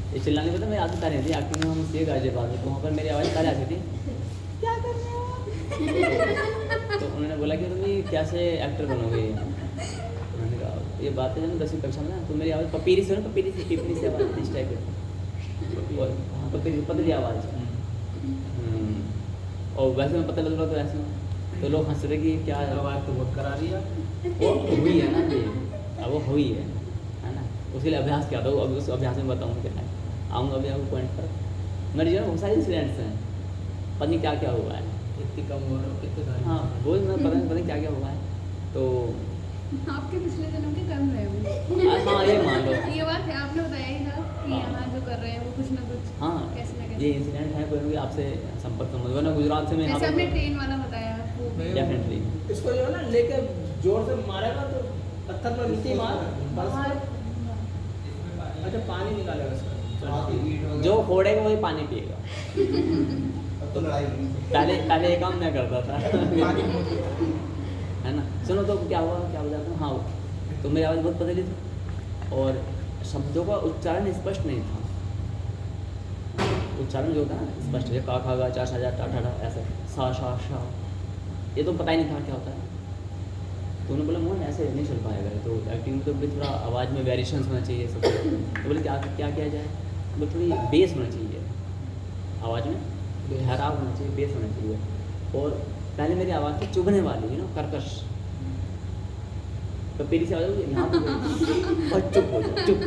ये चिल्लाने में तो मेरी आदत आ रही थी एक्टिंग में। हम इसलिए गाजियाबाद में, तो वहाँ पर मेरी आवाज़ तारे आती थी, क्या कर रहे हो। तो उन्होंने बोला कि तुम ये कैसे एक्टर बनोगे। मैंने कहा ये बात है जब 10वीं कक्षा में ना, तो मेरी आवाज़ पपीरी से, पपीरी से पीपनी से आवाज़ इस टाइप की। हाँ पपीरी, पतली आवाज़। और वैसे मैं पता लग रहा था ऐसे में, तो लोग हंस रहे कि क्या आवाज़ तो बहुत करा रही है। वो हुई है ना ये, अब वो हुई है ना, उसके लिए अभ्यास किया था। अब उस अभ्यास में बताऊँगा क्या है, आऊँगा अभी आपको पॉइंट पर। मेरे जो बहुत सारे इंसिडेंट्स हैं, पता नहीं क्या क्या हुआ है। इतनी कम उम्र में कितने सारे। हाँ वो मैं पता नहीं क्या क्या हुआ है। तो आपके पिछले जन्म के कर्म रहे होंगे। हाँ ये मान लो। ये बात है, आपने बताया ही था कि हाँ। यहाँ जो कर रहे हैं वो कुछ ना कुछ हाँ कैसे ना कैसे। ये इंसिडेंट है, कोई भी आपसे संपर्क समझ वरना गुजरात से मैं यहाँ जैसे आपने पर ट्रेन वाला बताया वो भी। डेफिनेटली इसको जो है ना लेके जोर से मारेगा तो पत्थर पर नीचे मार, बाहर अच्छा पानी निकालेगा इसका। जो फोड़ेगा वही पानी पिएगा। तो लड़ाई पहले ये काम मैं करता था। है ना। सुनो तो क्या हुआ, क्या हो जाता है। हाँ तो मेरी आवाज़ बहुत बदली थी और शब्दों का उच्चारण स्पष्ट नहीं था। उच्चारण जो होता है ना स्पष्ट, है का खा गा चा शा जा टा ठा ठा ऐसे सा शा शा, ये तो पता ही नहीं था क्या होता है। तो उन्होंने बोला मोहन ऐसे नहीं चल पाएगा, तो एक्टिंग में तो भी थोड़ा आवाज़ में वेरिएशंस होना चाहिए सब। तो बोले क्या क्या किया जाए, बोले थोड़ी बेस होना चाहिए आवाज़ में, ठहराव होना चाहिए, बेस होना चाहिए। और पहले मेरी आवाज़ थी चुभने वाली, कर्कश। तो पेरी से आवाज़ होगी यहाँ पे और चुप हो जाओ, चुप।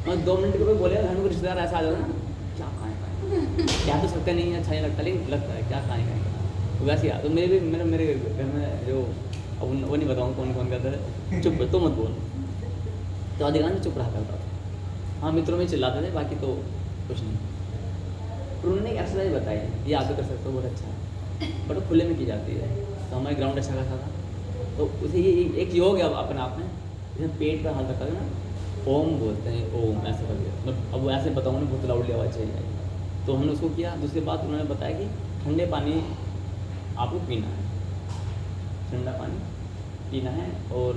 और 2 मिनट के कोई बोले घर में कोई रिश्तेदार ऐसा आ जाओ ना, क्या खाएँ क्या तो सकता नहीं है, अच्छा नहीं लगता, लेकिन लगता है क्या खाएँ। तो वैसे यार तो मेरे घर में जो, अब वो नहीं बताऊँ कौन कौन करता है, चुप तो मत बोल। तो अधिकांश चुप रहा करता था। हाँ मित्रों में चिल्लाते थे, बाकी तो कुछ नहीं। पर उन्होंने एक एक्सरसाइज बताई, ये आप भी कर सकते हो, बहुत अच्छा है, बट वो खुले में की जाती है। तो हमारे ग्राउंड अच्छा खासा था, तो उसे ये एक योग है अपने आप में, जैसे पेट पर हाथ रखा है ना, ओम बोलते हैं, ओम ऐसे करके। मतलब अब वो ऐसे बताऊँ ना, बहुत लाउडली आवाज़ चाहिए। तो हमने उसको किया। दूसरी बात उन्होंने बताया कि ठंडे पानी आपको पीना है, ठंडा पानी पीना है, और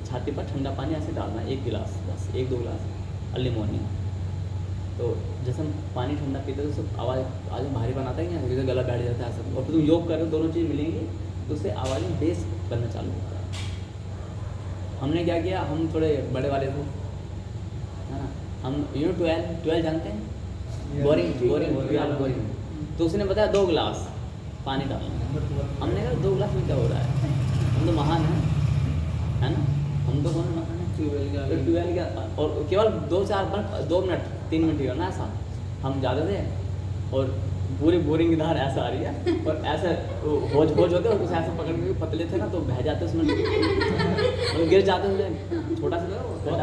छाती पर ठंडा पानी ऐसे डालना है, 1 गिलास, बस 1-2 गिलास अर्ली मॉर्निंग। तो जैसे हम पानी ठंडा पीते हैं तो सब आवाज़ भारी बनाता है क्या, जैसे गला बैठ जाता है सब। और फिर तुम योग कर रहे हो, दोनों चीज़ मिलेंगी तो उससे आवाज़ में बेस करना चालू होता है। हमने क्या किया, हम थोड़े बड़े वाले थे, है ना, हम 12 जानते हैं, बोरिंग। तो उसने बताया 2 गिलास पानी डालना। हमने कहा 2 गिलास में क्या हो रहा है, हम तो महान हैं, है ना, हम तो कौन महान है। ट्वेल्व का, और केवल 2 मिनट 3 मिनट ही हो ना ऐसा, हम जाते थे और पूरी बोरिंग की धार ऐसा आ रही है, और ऐसे होज होते और कुछ ऐसे पकड़ के पतले थे ना, तो बह जाते उसमें, मतलब गिर जाते उसमें। छोटा सा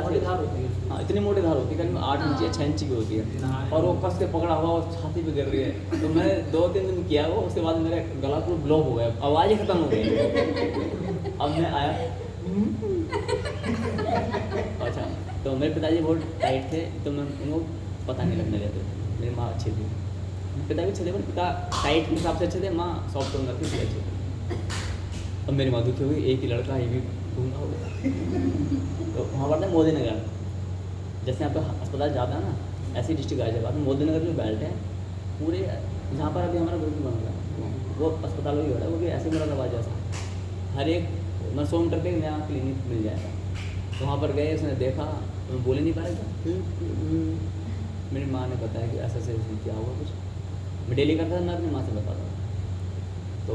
मोटी धार होती है। हाँ इतनी मोटी धार होती है, करीब 8 इंच या 6 इंच की होती है, और वो कस के पकड़ा हुआ और छाती पे गिर रही है। तो मैंने 2-3 दिन किया वो, उसके बाद मेरा गला पूरा ब्लॉक हो गया, आवाज़ ही खत्म हो गई। अब मैं आया, अच्छा, तो मेरे पिताजी बहुत टाइट थे, तो मैं उनको पता नहीं लगने देते थे। मेरी माँ अच्छी थी, पिता भी अच्छे थे, पर पिता टाइट के हिसाब से अच्छे थे, माँ सॉफ्ट होंगे थी, अच्छे थे। अब मेरी माँ दुखी हो गई, एक ही लड़का, ये भी गूंगा हो गया। तो वहाँ पड़ता है मोदी नगर, जैसे यहाँ पर अस्पताल जाता है ना, ऐसी डिस्ट्रिक्ट गाजियाबाद में मोदी नगर जो बेल्ट है पूरे, जहाँ पर अभी हमारा ग्रुप बन रहा है, वो अस्पताल भी हो रहा है, वो भी ऐसे मुरादाबाद जैसा। हर एक 100 मीटर पे नया क्लिनिक मिल जाएगा। तो वहाँ पर गए, उसने देखा, तो मैं बोले नहीं पाया। मेरी माँ ने बताया कि ऐसा ऐसे क्या हुआ कुछ, मैं डेली करता था, मैं अपनी माँ से बताता था। तो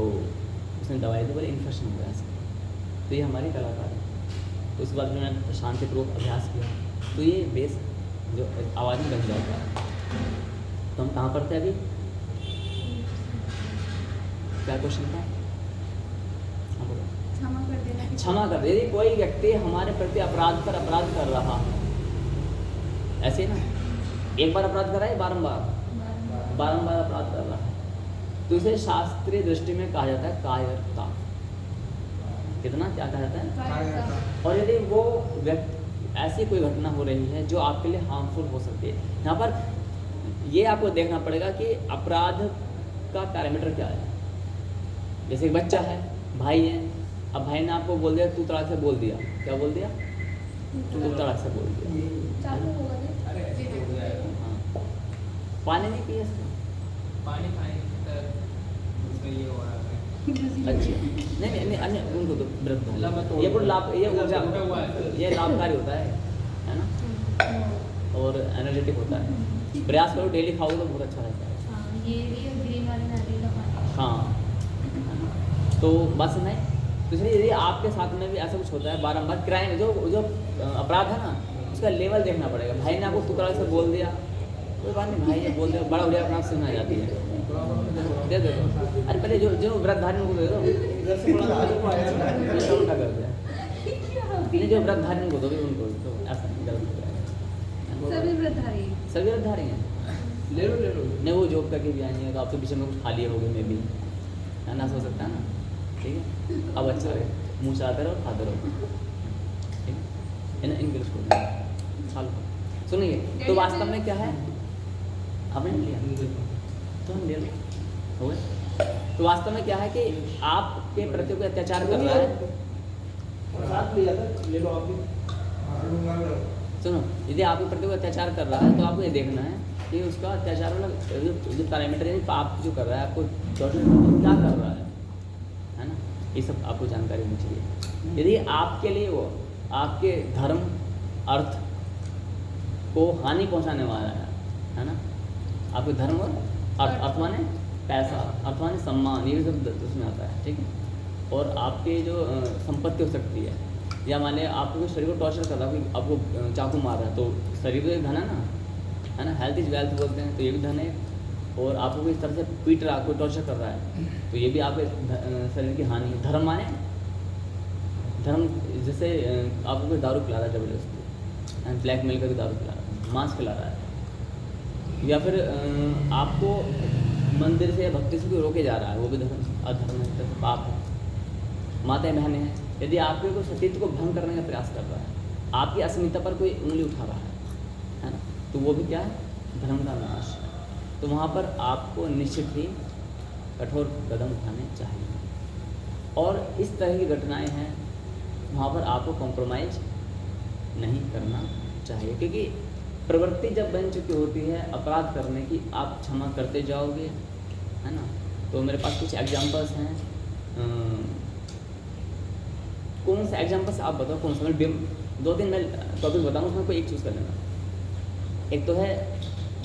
उसने दवाई दी, बोले इन्फेक्शन हो गया ऐसा। तो ये हमारी कलाकार है। तो उसके बाद मैंने शांतिपूर्वक अभ्यास किया, तो ये बेस जो आवाज़ में बन जाता है। तो हम कहाँ पर थे अभी, क्या क्वेश्चन था? हाँ बोलो। क्षमा कर दे। यदि कोई व्यक्ति हमारे प्रति अपराध कर रहा है, ऐसे ना, एक बार अपराध कर रहा है, बारंबार अपराध कर रहा है, तो इसे शास्त्रीय दृष्टि में कहा जाता है कायरता। कितना क्या कहा जाता है? कायरता। और यदि वो व्यक्ति, ऐसी कोई घटना हो रही है जो आपके लिए हार्मफुल हो सकती है, यहाँ पर ये आपको देखना पड़ेगा कि अपराध का पैरामीटर क्या है। जैसे एक बच्चा है, भाई है, अब भाई ने आपको बोल दिया, तू तड़ाक से बोल दिया, क्या बोल दिया? तो तड़क से बोल दिया। चालू होगा ना? अरे ऐसे हो जाएगा। हाँ। पानी नहीं पिया इसका? पानी खाएंगे तो उसमें ये हो रहा है। अच्छा नहीं नहीं अन्य उनको तो व्रत अल्लाह मैं तोड़ ये कुछ लाभ ये ऊर्जा टूटा हुआ है। ये लाभकारी होता है ना, और एनर्जेटिक होता है। प्रयास करो डेली खाओगे तो बहुत अच्छा रहता है। हाँ, ये भी और ग्रीन वाली नारियल का पानी। हाँ तो बस नहीं तो इसलिए यदि आपके साथ में भी ऐसा कुछ होता है बारंबार, क्राइम जो जो अपराध है ना उसका लेवल देखना पड़ेगा। भाई ने आपको टुकड़ा से बोल दिया, कोई बात नहीं, भाई ये बोल दिया, बड़ा बढ़िया अपना सुना जाती है, दे दो। अरे पहले जो जो व्रत धारण को दे दो, इधर से बड़ा ऐसा उल्टा कर दिया। नहीं जो व्रत धारण को दोगे उनको तो ऐसा नहीं गलत हो जाएगा। सभी व्रतधारी हैं। सभी व्रत धारी हैं। ले लो ले लो। नहीं वो जॉब करके भी आएंगे तो आप तो पीछे में कुछ खा लिए होगे मे भी, है ना, हो सकता है ना, ठीक है। अब अच्छा है मुँह से आते रहो खाते रहो, ठीक है ना, इनके लिए खा लो। सुनिए तो वास्तव में क्या है, आपने लिया तो हम ले लो, हो गए। तो वास्तव में क्या है कि आपके प्रति कोई अत्याचार कर रहा है, साथ लिया था, ले लो आप भी। सुनो यदि आपके प्रति कोई अत्याचार कर रहा है तो आपको ये देखना है कि उसका अत्याचार मतलब जो पैरामीटर यानी पाप जो कर रहा है आपको क्या कर रहा है ना, ये सब आपको जानकारी होनी चाहिए। यदि आपके लिए वो आपके धर्म अर्थ को हानि पहुंचाने वाला है ना, आपके धर्म और अर्थ माने पैसा, अर्थ माने सम्मान, ये भी सब उसमें आता है, ठीक है। और आपके जो संपत्ति हो सकती है, या मान लिया आपको शरीर को टॉर्चर कर रहा है, आपको चाकू मार रहा है, तो शरीर तो एक धन है ना, हेल्थ इज वेल्थ बोलते हैं, तो ये भी धन है। और आपको इस तरह से पीट रहा है, कोई टॉर्चर कर रहा है, तो ये भी आपके शरीर की हानि है। धर्म माने धर्म, जैसे आपको कोई दारू पिला रहा है जबरदस्ती, ब्लैक मेल करके दारू पिला रहा है, मांस खिला रहा है, या फिर आपको मंदिर से या भक्ति से कोई रोके जा रहा है, वो भी धर्म अधर्म है, पाप है। माताएं बहनें हैं, यदि आपके कोई सतीत्व को भंग करने का प्रयास कर रहा है, आपकी अस्मिता पर कोई उंगली उठा रहा है ना, तो वो भी क्या है, धर्म का नाश है। तो वहाँ पर आपको निश्चित ही कठोर कदम उठाने चाहिए। और इस तरह की घटनाएं हैं वहाँ पर आपको कॉम्प्रोमाइज़ नहीं करना चाहिए, क्योंकि प्रवृत्ति जब बन चुकी होती है अपराध करने की, आप क्षमा करते जाओगे, है ना। तो मेरे पास कुछ एग्जांपल्स हैं, कौन सा एग्जांपल्स आप बताओ, कौन सा, मैं 2-3 मैं टॉपिक बताऊँ, उसमें कोई एक चूज़ कर लेना। एक तो है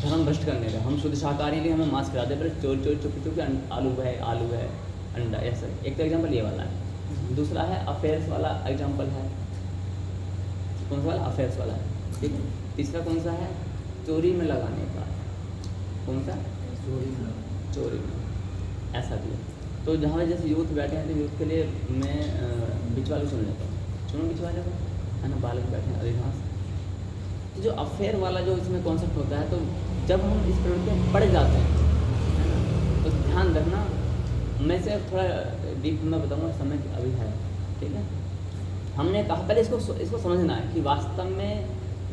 धर्म भ्रष्ट करने का, हम शुद्ध शाकाहारी हैं, हमें मांस खिलाते हैं, पर चोर चोर चुपके चुपके आलू है अंडा, ऐसा एक तो एग्जांपल ये वाला है। दूसरा है अफेयर्स वाला एग्जांपल है, कौन सा वाला, अफेयर्स वाला है, ठीक है। तीसरा कौन सा है, चोरी में लगाने का, कौन सा, चोरी में, ऐसा भी है। तो जहाँ जैसे यूथ बैठे हैं तो यूथ के लिए मैं बीच वाले सुन लेता हूँ, सुनो बीच वाले को, है ना, बालक बैठे हैं अधिकांश। तो जो अफेयर वाला जो इसमें कॉन्सेप्ट होता है, तो जब हम इस प्रवृत्ति में पड़ जाते हैं, है ना, तो ध्यान रखना, मैं से थोड़ा डीप में बताऊँगा, समय अभी है, ठीक है। हमने कहा पहले इसको समझना है कि वास्तव में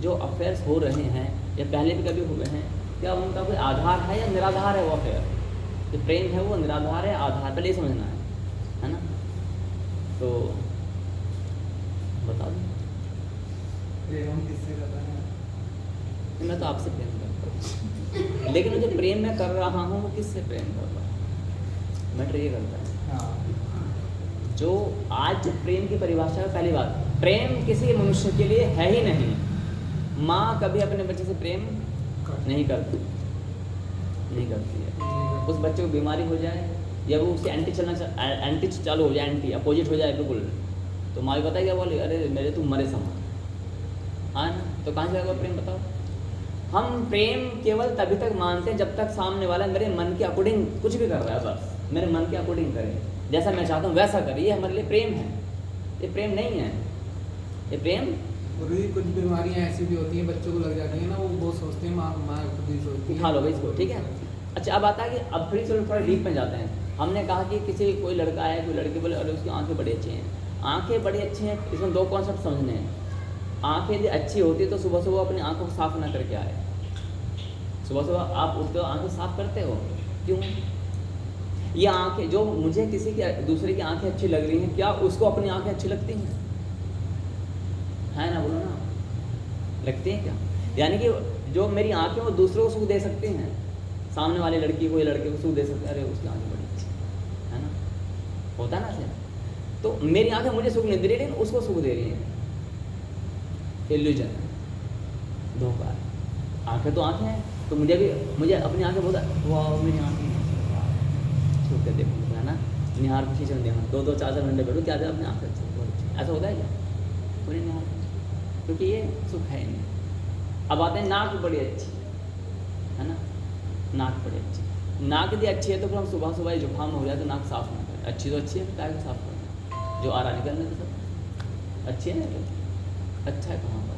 जो अफेयर्स हो रहे हैं या पहले भी कभी हुए हैं, क्या उनका कोई आधार है या निराधार है वो अफेयर, जो प्रेम है वो निराधार है आधार, पहले ये समझना है ना। तो बता दो, प्रेम किससे करता है? मैं तो आपसे प्रेम करता हूँ, लेकिन मुझे प्रेम मैं कर रहा हूँ वो किससे प्रेम कर रहा हूँ, मैटर ये करता है। हाँ। जो आज प्रेम की परिभाषा है, पहली बात, प्रेम किसी मनुष्य के लिए है ही नहीं। माँ कभी अपने बच्चे से प्रेम नहीं करती है। उस बच्चे को बीमारी हो जाए या वो उससे एंटी चालू हो जाए, एंटी अपोजिट हो जाए बिल्कुल, तो माँ भी पता है क्या बोले, अरे मेरे तुम मरे समान, हाँ ना। तो कहाँ से आएगा प्रेम, बताओ। हम प्रेम केवल तभी तक मानते हैं जब तक सामने वाला मेरे मन के अकॉर्डिंग कुछ भी कर रहा है, बस मेरे मन के अकॉर्डिंग करे, जैसा मैं चाहता हूँ वैसा करे, ये हमारे लिए प्रेम है। ये प्रेम नहीं है, ये प्रेम। और भी कुछ बीमारियां ऐसी भी होती हैं बच्चों को लग जाती हैं ना, वो बहुत सोचते हैं माँ खुद ही सोचती है। उठा लो भाई इसको, ठीक है। अच्छा अब आता है कि अब फिर से थोड़ा डीप में जाते हैं। हमने कहा कि किसी कोई लड़का है, कोई लड़की बोले अरे उसकी आंखें बड़ी अच्छी हैं, आंखें बड़ी अच्छी हैं, इसमें 2 कॉन्सेप्ट समझने हैं। आंखें यदि अच्छी होती है तो सुबह सुबह अपनी आंखों को साफ ना करके आए। सुबह सुबह आप उठते हो आंखें साफ करते हो, क्यों? ये आंखें जो मुझे किसी की दूसरे की आंखें अच्छी लग रही हैं, क्या उसको अपनी आंखें अच्छी लगती हैं? है ना, बोलो ना। लगती हैं क्या? यानी कि जो मेरी आंखें वो दूसरों को सुख दे सकती हैं, सामने वाली लड़की को या लड़के को सुख दे सकते हैं, अरे उसकी आंखें बड़ी अच्छी है ना, होता ना सर। तो मेरी आंखें मुझे सुख नहीं दे रही, लेकिन उसको सुख दे रही हैं। इल्यूजन है, धोखा है। आंखें तो आंखें हैं, तो मुझे अपनी आंखें बहुत वाह मेरी आंखें छू के देखो है ना, निहार खुशी से देखो, 2-2 4-4 घंटे बैठो, क्या अपने आंखें अच्छी बहुत अच्छी, ऐसा होता है क्या? कोई निहार, क्योंकि ये सुख है नहीं। अब आते हैं नाक बड़ी अच्छी है ना, नाक बड़ी अच्छी, नाक यदि अच्छी है तो फिर हम सुबह सुबह जुकाम हो जाए तो नाक साफ ना करें, अच्छी तो अच्छी है, क्या साफ करें, जो आ रहा निकलने तो सब अच्छी है ना, अच्छा है कहाँ पर?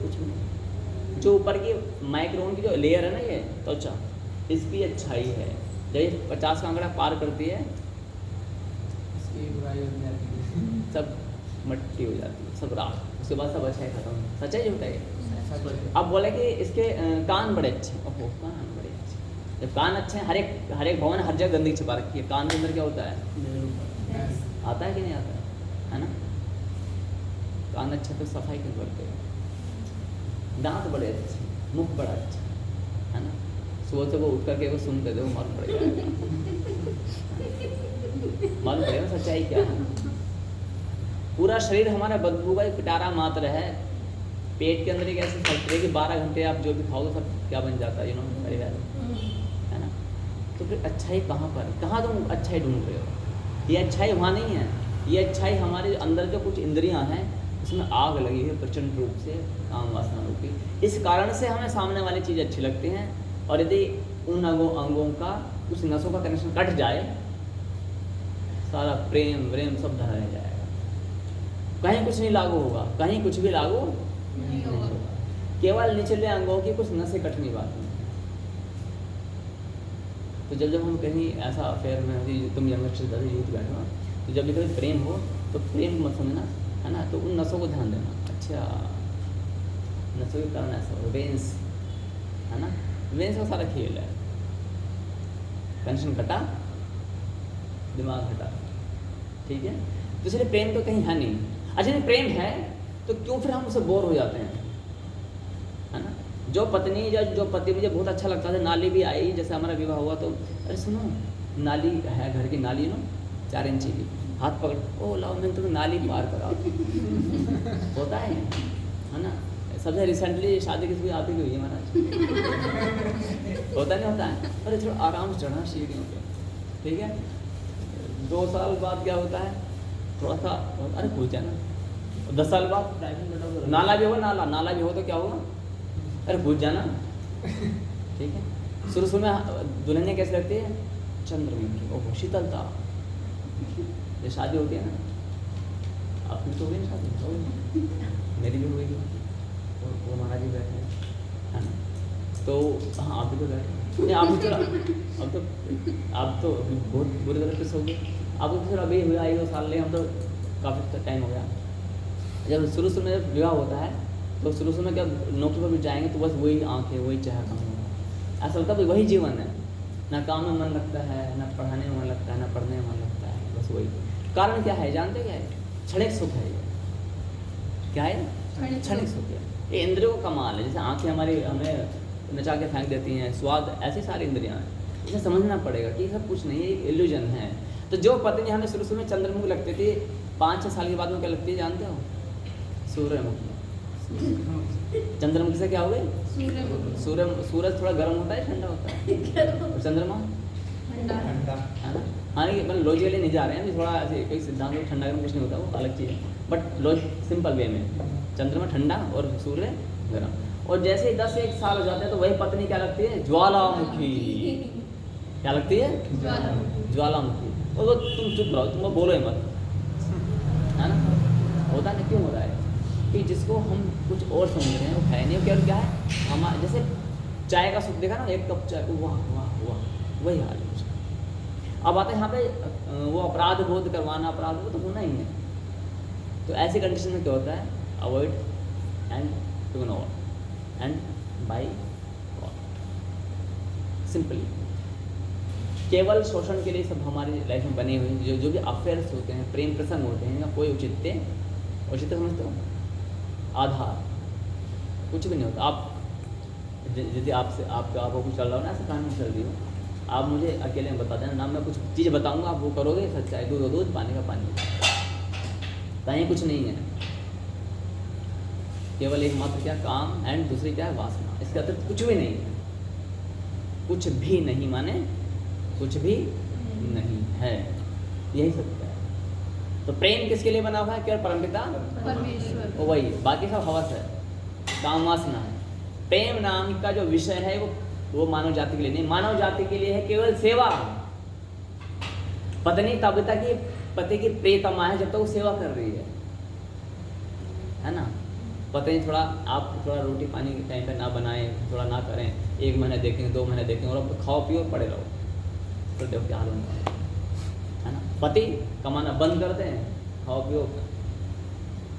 कुछ भी नहीं। जो ऊपर की माइक्रोन की जो लेयर है ना ये त्वचा, इसकी अच्छाई है, जब ये 50 का आंकड़ा पार करती है इसकी बुराई हो जाती है। सब मट्टी हो जाती है, सब राख, उसके बाद सब अच्छा ही खत्म। सच्चाई झूठा है? सच है। अब बोले कि इसके कान बड़े अच्छे, ओहो कान बड़े अच्छे। जब कान अच्छे हैं, हर एक भवन हर जगह गंदगी छिपा रखी है, कान के अंदर क्या होता है? आता है कि नहीं आता है ना? कान अच्छे तो सफाई क्यों करते हैं? दांत बड़े अच्छे, मुख बड़ा अच्छा है ना, सुबह से वो उठ करके वो सुनते थे, वो मालूम पड़ जाएगा, मालूम पड़ेगा सच्चाई क्या है। पूरा शरीर हमारा बदबू का एक पिटारा मात्र है, पेट के अंदर एक ऐसी फैक्ट्री है कि 12 घंटे आप जो भी खाओगे सब क्या बन जाता है, वेरी वेल है ना। तो फिर अच्छाई कहाँ पर, कहाँ तुम अच्छाई ढूंढ रहे हो? ये अच्छाई वहाँ नहीं है, ये अच्छाई हमारे अंदर जो कुछ इंद्रियाँ हैं उसमें आग लगी है प्रचंड रूप से, काम वासना रूपी। इस कारण से हमें सामने वाली चीज़ अच्छी लगती हैं, और यदि उन अंगों का कुछ नसों का कनेक्शन कट जाए, सारा प्रेम व्रेम सब धरा रह जाएगा, कहीं कुछ नहीं लागू होगा, कहीं कुछ भी लागू नहीं होगा। केवल निचले अंगों की कुछ नसें कटनी बात है। तो जब हम कहीं ऐसा अफेयर में, तुम यंगस्टर यूथ बैठो, तो जब भी कभी प्रेम हो तो प्रेम मत समझना है ना, तो उन नसों को ध्यान देना। अच्छा नसों के कारण ऐसा हो, वेंस है ना, वेंस का सारा खेल है। टेंशन घटा, दिमाग हटा, ठीक है। तो इसलिए प्रेम तो कहीं है नहीं। अच्छा नहीं प्रेम है तो क्यों फिर हम उससे बोर हो जाते हैं, है ना। जो पत्नी या जो पति मुझे बहुत अच्छा लगता था, नाली भी आई, जैसे हमारा विवाह हुआ तो अरे सुनो नाली है, घर की नाली 4 इंची की, हाथ पकड़, ओ लाओ मैंने तुम्हें नाली पार करा होता है ना। सबसे रिसेंटली शादी किसी की आप ही की हुई है महाराज होता नहीं होता है। अरे थोड़ा आराम से चढ़ना सीढ़ियों पे, ठीक है। 2 साल बाद क्या होता है, थोड़ा सा अरे पूछ जाना, 10 साल बाद नाला भी हो, नाला भी हो तो क्या होगा, अरे पूछ जाना, ठीक है। शुरू में दुल्हनिया कैसे लगती है, चंद्रमुखी, ओहो शीतलता। ये शादी होती है ना, आपकी तो हुई ना शादी, मेरी भी हुई, वो महाराज जी बैठे है ना, तो हाँ आप भी तो बैठे नहीं, आप भी तो आप तो बहुत बुरी तरह से हो गए, आपको तो फिर अभी हुआ 1 साल ले, हम तो काफ़ी टाइम हो गया। जब शुरू में जब विवाह होता है तो शुरू में क्या नौकरी पर भी जाएंगे तो बस वही आंखें वही चेहरा काम होगा, ऐसा लगता है वही जीवन है, ना काम में मन लगता है, ना पढ़ाने में मन लगता है, ना पढ़ने में मन लगता है, बस वही। कारण क्या है जानते क्या है, क्षणिक सुख है ये, क्या है क्षणिक सुख है। ये इंद्रियों का कमाल है, जैसे आंखें हमारी हमें नचा के फेंक देती हैं, स्वाद, ऐसी सारी इंद्रियां हैं, इसे समझना पड़ेगा कि सब कुछ नहीं है, एक इल्यूजन है। तो जो पत्नी हमें शुरू में चंद्रमुख लगती थी, 5-6 साल के बाद में क्या लगती है जानते हो, सूर्यमुखी। चंद्रमुखी से क्या हो गई, सूरज थोड़ा गर्म होता है ठंडा होता है, और चंद्रमा ठंडा है ना। हाँ नहीं मतलब लॉजिकली नहीं जा रहे हैं, थोड़ा ऐसे कोई सिद्धांत में ठंडा गर्म कुछ नहीं होता, वो अलग चीज़ है, बट सिंपल वे में चंद्रमा ठंडा और सूर्य गर्म। और जैसे ही 10-1 साल हो जाते हैं तो वही पत्नी क्या लगती है, ज्वालामुखी। क्या लगती है, ज्वालामुखी। और वो तुम चुप रहो, तुम बोलो ही मत, है ना। होता नहीं, क्यों हो रहा है कि जिसको हम कुछ और समझ रहे हैं वो है नहीं, क्या है हमारा, जैसे चाय का सुख देखा ना, 1 कप चाय, वाह वाह वाह, वही हाल है उसका। अब आते हैं यहाँ पे वो अपराध बोध करवाना, अपराध वो तो होना ही है। तो ऐसी कंडीशन में क्या होता है, avoid and ignore and by God, simply. केवल शोषण के लिए सब हमारी लाइफ में बने हुए हैं, जो भी अफेयर्स होते हैं, प्रेम प्रसंग होते हैं, या कोई औचित्य समझते हो, आधार कुछ भी नहीं होता। आप यदि आपसे आपको कुछ चल रहा हो ना, ऐसे कहानी चल रही हो, आप मुझे अकेले में बता देना ना, मैं कुछ चीज़ बताऊंगा, आप वो करोगे, सच्चाई, दूध दूध, पानी का पानी, कहीं कुछ नहीं है, केवल एक मात्र क्या, काम, एंड दूसरी क्या है, वासना। इसके अतिरिक्त कुछ भी नहीं है, कुछ भी नहीं, माने कुछ भी नहीं है, यही सत्य है। तो प्रेम किसके लिए बना हुआ है, केवल परमपिता परमेश्वर। वो वही, बाकी सब हवस है, काम वासना है। प्रेम नाम का जो विषय है वो मानव जाति के लिए नहीं, मानव जाति के लिए है केवल सेवा। पत्नी तब तक ही पति की प्रियतमा है जब तक वो सेवा कर रही है ना। पत्नी आप थोड़ा रोटी पानी टाइम पे ना बनाएं, थोड़ा ना करें, 1 महीने देखेंगे, 2 महीने देखेंगे, और अब खाओ पियो पड़े रहो, तो देखो क्या हाल होगा, है ना। पति कमाना बंद कर दें, खाओ पियो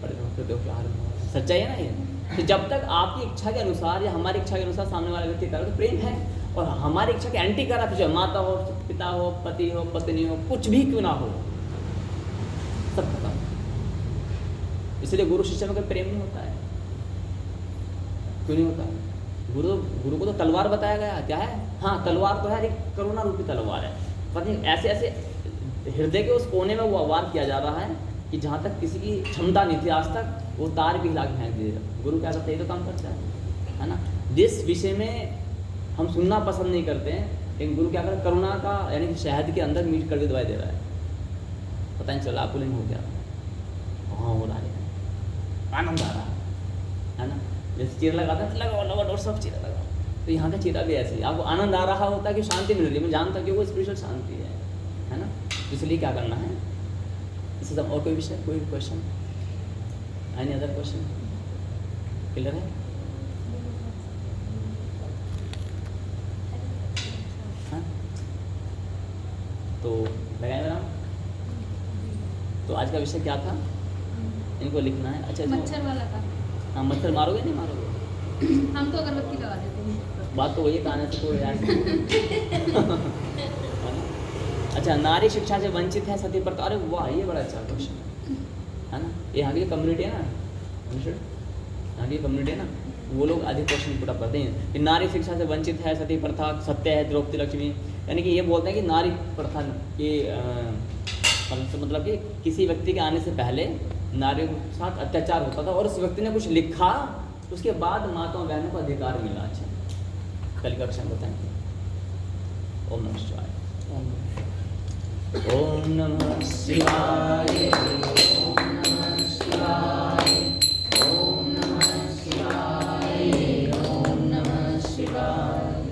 पड़े रहो, तो देखो क्या हाल होगा। सच्चाई है ना ये। तो जब तक आपकी इच्छा के अनुसार या हमारी इच्छा के अनुसार सामने वाला व्यक्ति करे तो प्रेम है, और हमारी इच्छा के एंटी करा, तो माता हो, पिता हो, पति हो, पत्नी हो, कुछ भी क्यों ना हो, सब खत्म। इसलिए गुरु शिष्य में कोई प्रेम नहीं होता है। क्यों नहीं होता? गुरु को तो तलवार बताया गया, क्या है? हाँ, तलवार तो है, एक करुणा रूपी तलवार है। पता नहीं ऐसे ऐसे हृदय के उस कोने में वो वार किया जा रहा है कि जहाँ तक किसी की क्षमता नहीं थी आज तक, वो तार भी हिला के फेंक दिया। गुरु क्या करता है? ये तो काम करता है ना। जिस विषय में हम सुनना पसंद नहीं करते हैं, लेकिन गुरु क्या कर, करुणा का यानी कि शहद के अंदर मीठ करके दवाई दे रहा है। पता नहीं चला, आपको नहीं हो गया, हाँ हो रहा है, आनंद आ रहा है ना। जैसे चीरा लगाता है, लगाओ और सब चीरा लगाओ, तो यहाँ का चीरा भी ऐसे ही आपको आनंद आ रहा होता है कि शांति मिल रही है। मैं जानता हूँ कि वो स्पिरिचुअल शांति है ना। इसलिए क्या करना है, इससे सब। और कोई विषय, कोई question, any other question? Clear है? हाँ, तो लगाए मेरा। तो आज का विषय क्या था? इनको लिखना है। अच्छा, मच्छर वाला था। हाँ, मच्छर मारोगे नहीं मारोगे? हम तो अगरबत्ती लगा देते हैं। बात तो वही कहने से कोई अच्छा, नारी शिक्षा से वंचित है, सती प्रथा। अरे वाह, ये बड़ा अच्छा क्वेश्चन है ना। ये यहाँ की कम्युनिटी है ना, यहाँ की कम्युनिटी है ना, वो लोग अधिक क्वेश्चन पुट अप करते हैं कि नारी शिक्षा से वंचित है, सती प्रथा सत्य है, द्रौपदी लक्ष्मी। यानी कि ये बोलते हैं कि नारी प्रथा की मतलब कि किसी व्यक्ति के आने से पहले नारियों के साथ अत्याचार होता था, और उस व्यक्ति ने कुछ लिखा, उसके बाद माताओं बहनों को अधिकार मिला। अच्छा, कल कक्षा में बताएंगे। ओम नमः शिवाय। ओम नमः शिवाय। ओम नमः शिवाय। ओम नमः शिवाय। ओम नमः शिवाय।